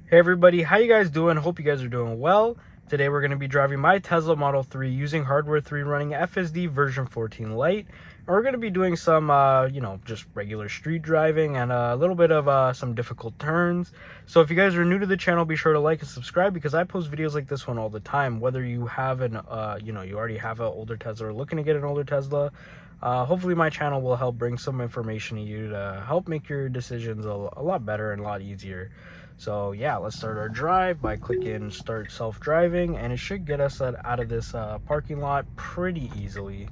Hey everybody, how you guys doing? Hope you guys are doing well. Today we're going to be driving my Tesla Model 3 using hardware 3 running FSD version 14 Lite. And we're going to be doing some, just regular street driving and a little bit of some difficult turns. So if you guys are new to the channel, be sure to like and subscribe because I post videos like this one all the time. Whether you have you already have an older Tesla or looking to get an older Tesla, hopefully my channel will help bring some information to you to help make your decisions a lot better and a lot easier. So yeah, let's start our drive by clicking start self-driving, and it should get us out of this parking lot pretty easily.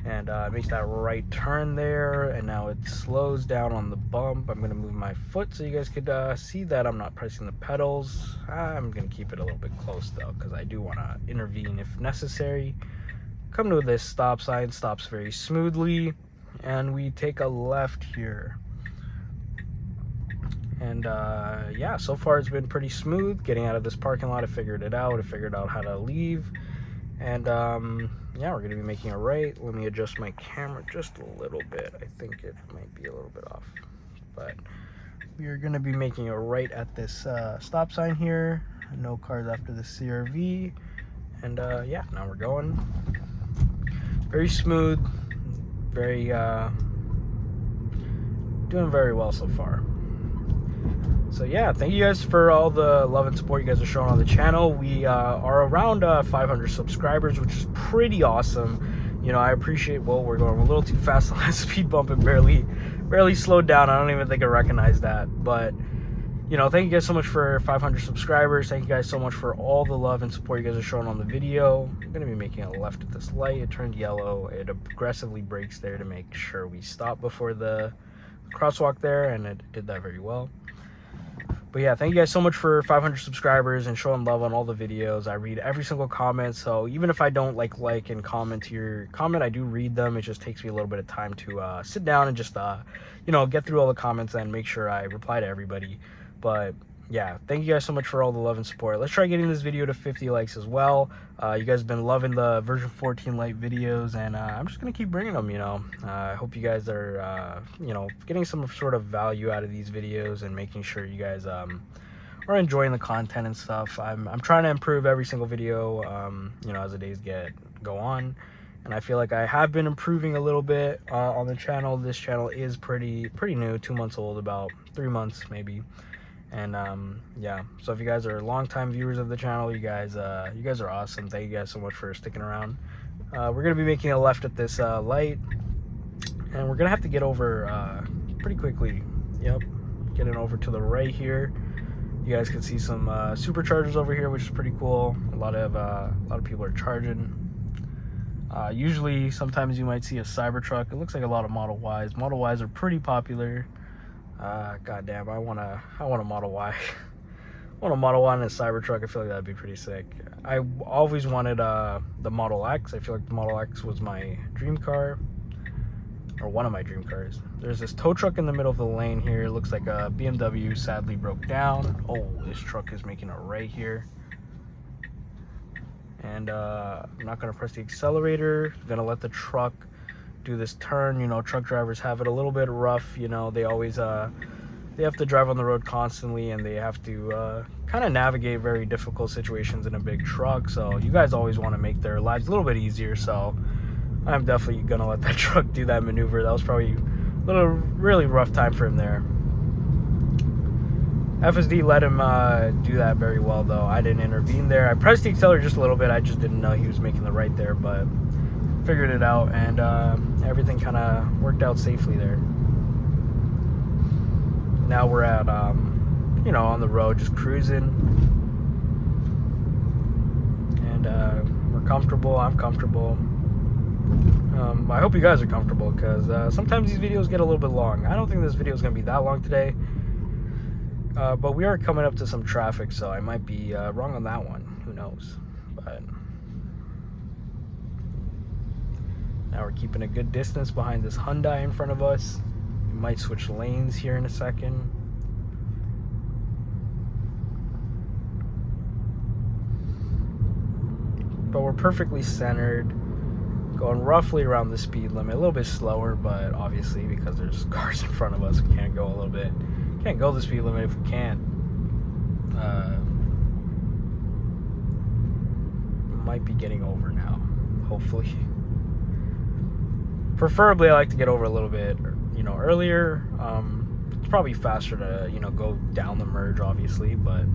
And it makes that right turn there, and now it slows down on the bump. I'm gonna move my foot so you guys could see that I'm not pressing the pedals. I'm gonna keep it a little bit close though, because I do want to intervene if necessary. Come to this stop sign, stops very smoothly, and we take a left here. And yeah, so far it's been pretty smooth getting out of this parking lot. I figured it out. I figured out how to leave. And yeah, we're gonna be making a right. Let me adjust my camera just a little bit. I think it might be a little bit off, but we are gonna be making a right at this stop sign here. No cars after the CRV. And yeah, now we're going. Very smooth, very doing very well so far. So yeah, thank you guys for all the love and support you guys are showing on the channel. We are around 500 subscribers, which is pretty awesome. You know, I appreciate, well, we're going a little too fast on that speed bump and barely slowed down. I don't even think I recognize that. But, you know, thank you guys so much for 500 subscribers. Thank you guys so much for all the love and support you guys are showing on the video. I'm going to be making a left at this light. It turned yellow. It aggressively brakes there to make sure we stop before the crosswalk there, and it did that very well. But yeah, thank you guys so much for 500 subscribers and showing love on all the videos. I read every single comment, so even if I don't like and comment to your comment, I do read them. It just takes me a little bit of time to sit down and just get through all the comments and make sure I reply to everybody. But yeah, thank you guys so much for all the love and support. Let's try getting this video to 50 likes as well. You guys have been loving the version 14 Lite videos, and I'm just gonna keep bringing them. I hope you guys are getting some sort of value out of these videos and making sure you guys are enjoying the content and stuff. I'm trying to improve every single video as the days go on, and I feel like I have been improving a little bit on the channel. This channel is pretty new, 2 months old, about 3 months maybe. And yeah, so if you guys are longtime viewers of the channel, you guys are awesome. Thank you guys so much for sticking around. We're gonna be making a left at this light, and we're gonna have to get over pretty quickly. Yep, getting over to the right here. You guys can see some superchargers over here, which is pretty cool. A lot of people are charging. Usually, sometimes you might see a Cybertruck. It looks like a lot of Model Ys. Model Ys are pretty popular. Goddamn, I want a Model Y. I want a Model Y and a Cybertruck. I feel like that'd be pretty sick. I always wanted the Model X. I feel like the Model X was my dream car, or one of my dream cars. There's this tow truck in the middle of the lane here. It looks like a BMW sadly broke down. Oh, this truck is making a right here. And I'm not gonna press the accelerator. I'm gonna let the truck do this turn. Truck drivers have it a little bit rough. They always they have to drive on the road constantly, and they have to kind of navigate very difficult situations in a big truck. So you guys always want to make their lives a little bit easier. So I'm definitely gonna let that truck do that maneuver. That was probably a really rough time for him there. FSD let him do that very well though. I didn't intervene there. I pressed the accelerator just a little bit. I just didn't know he was making the right there, but figured it out, and everything kind of worked out safely there. Now we're at on the road, just cruising, and we're comfortable. I'm comfortable. I hope you guys are comfortable, because sometimes these videos get a little bit long. I don't think this video is gonna be that long today, but we are coming up to some traffic, so I might be wrong on that one. Who knows? But now we're keeping a good distance behind this Hyundai in front of us. We might switch lanes here in a second. But we're perfectly centered, going roughly around the speed limit, a little bit slower, but obviously because there's cars in front of us, we can't go the speed limit if we can't. might be getting over now, hopefully. Preferably, I like to get over a little bit, you know, earlier. It's probably faster to, you know, go down the merge, obviously, but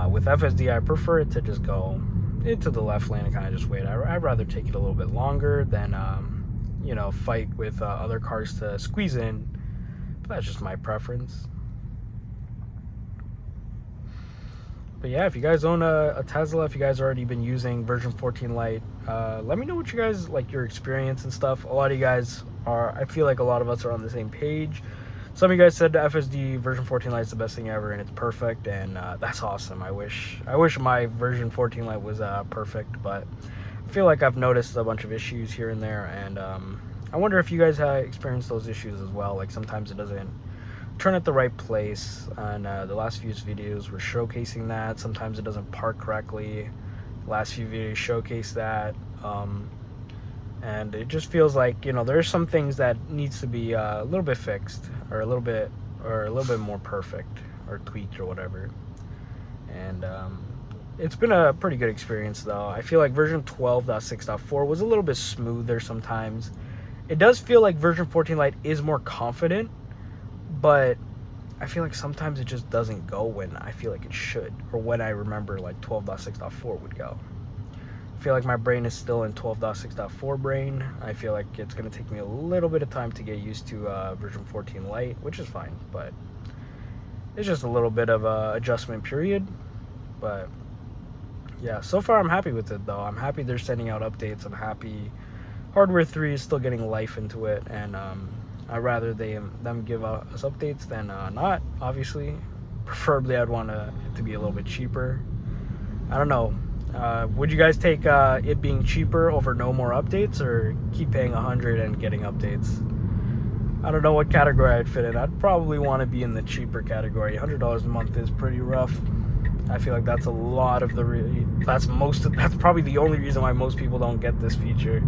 with FSD, I prefer it to just go into the left lane and kind of just wait. I'd rather take it a little bit longer than, you know, fight with other cars to squeeze in. But that's just my preference. But yeah, if you guys own a Tesla, if you guys already been using version 14 Lite, let me know what you guys, like, your experience and stuff. A lot of you guys are, I feel like a lot of us are on the same page. Some of you guys said the FSD version 14 Lite is the best thing ever and it's perfect, and that's awesome. I wish my version 14 Lite was perfect, but I feel like I've noticed a bunch of issues here and there, and I wonder if you guys have experienced those issues as well. Like, sometimes it doesn't turn at the right place, and the last few videos were showcasing that. Sometimes it doesn't park correctly. The last few videos showcase that, and it just feels like, you know, there's some things that needs to be a little bit fixed, or a little bit more perfect, or tweaked, or whatever. And it's been a pretty good experience, though. I feel like version 12.6.4 was a little bit smoother sometimes. It does feel like version 14 Lite is more confident, but I feel like sometimes it just doesn't go when I feel like it should, or when I remember like 12.6.4 would go. I feel like my brain is still in 12.6.4 brain. I feel like it's going to take me a little bit of time to get used to version 14 Lite, which is fine, but it's just a little bit of a adjustment period. But yeah, so far I'm happy with it, though. I'm happy they're sending out updates. I'm happy Hardware 3 is still getting life into it, and I'd rather them give us updates than not, obviously. Preferably, I'd want it to be a little bit cheaper. I don't know. Would you guys take it being cheaper over no more updates, or keep paying $100 and getting updates? I don't know what category I'd fit in. I'd probably want to be in the cheaper category. $100 a month is pretty rough. I feel like that's a lot of that's probably the only reason why most people don't get this feature.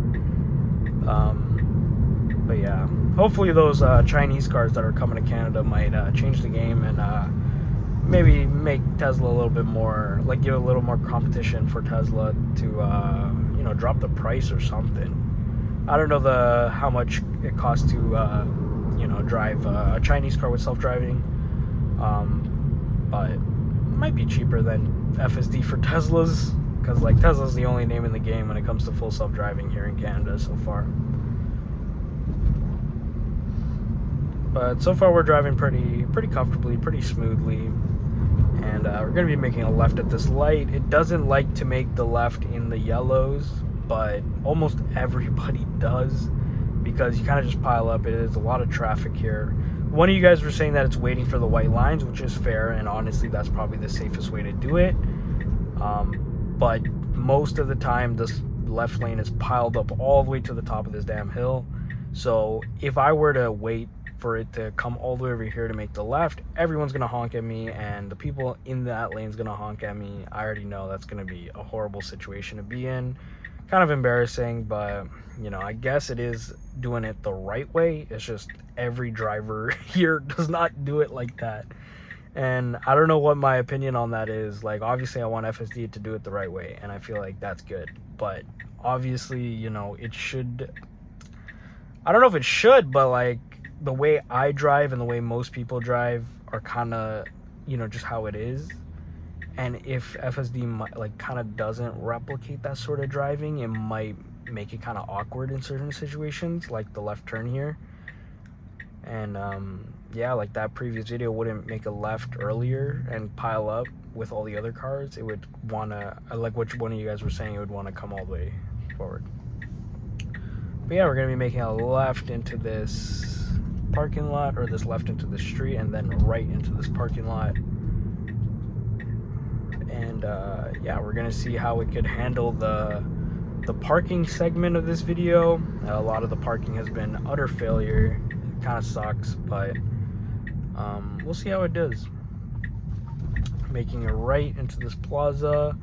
But yeah, hopefully those Chinese cars that are coming to Canada might change the game, and maybe make Tesla a little bit more, like, give a little more competition for Tesla to, you know, drop the price or something. I don't know how much it costs to, you know, drive a Chinese car with self-driving, but it might be cheaper than FSD for Teslas, because, like, Tesla's the only name in the game when it comes to full self-driving here in Canada so far. But so far we're driving pretty comfortably, pretty smoothly, and we're going to be making a left at this light. It doesn't like to make the left in the yellows, but almost everybody does, because you kind of just pile up. It is a lot of traffic here. One of you guys were saying that it's waiting for the white lines, which is fair, and honestly that's probably the safest way to do it. But most of the time this left lane is piled up all the way to the top of this damn hill. So if I were to wait for it to come all the way over here to make the left, everyone's gonna honk at me, and the people in that lane's gonna honk at me. I already know that's gonna be a horrible situation to be in. Kind of embarrassing, but you know, I guess it is doing it the right way. It's just every driver here does not do it like that, and I don't know what my opinion on that is. Like, obviously I want FSD to do it the right way, and I feel like that's good, but obviously, you know, it should, I don't know if it should, but like, the way I drive and the way most people drive are kind of, you know, just how it is. And if FSD like kind of doesn't replicate that sort of driving, it might make it kind of awkward in certain situations, like the left turn here. And yeah, like that previous video wouldn't make a left earlier and pile up with all the other cars. It would want to, like which one of you guys were saying, it would want to come all the way forward. But yeah, we're going to be making a left into this parking lot, or this left into the street, and then right into this parking lot. And yeah, we're gonna see how it could handle the parking segment of this video. A lot of the parking has been utter failure. It kind of sucks, but we'll see how it does. Making a right into this plaza,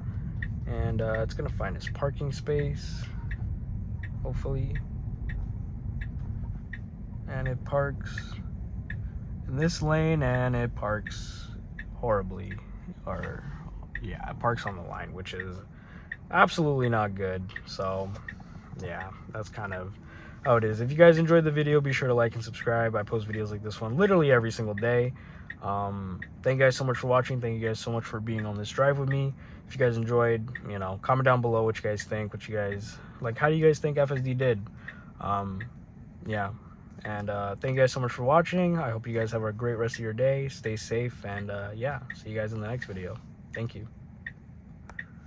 and it's gonna find its parking space, hopefully. And it parks in this lane, and it parks horribly, or yeah, it parks on the line, which is absolutely not good. So yeah, that's kind of how it is. If you guys enjoyed the video, be sure to like and subscribe. I post videos like this one literally every single day. Thank you guys so much for watching. Thank you guys so much for being on this drive with me. If you guys enjoyed, you know, comment down below what you guys think, what you guys like, how do you guys think FSD did. Yeah, and thank you guys so much for watching. I hope you guys have a great rest of your day. Stay safe, and yeah, see you guys in the next video. Thank you.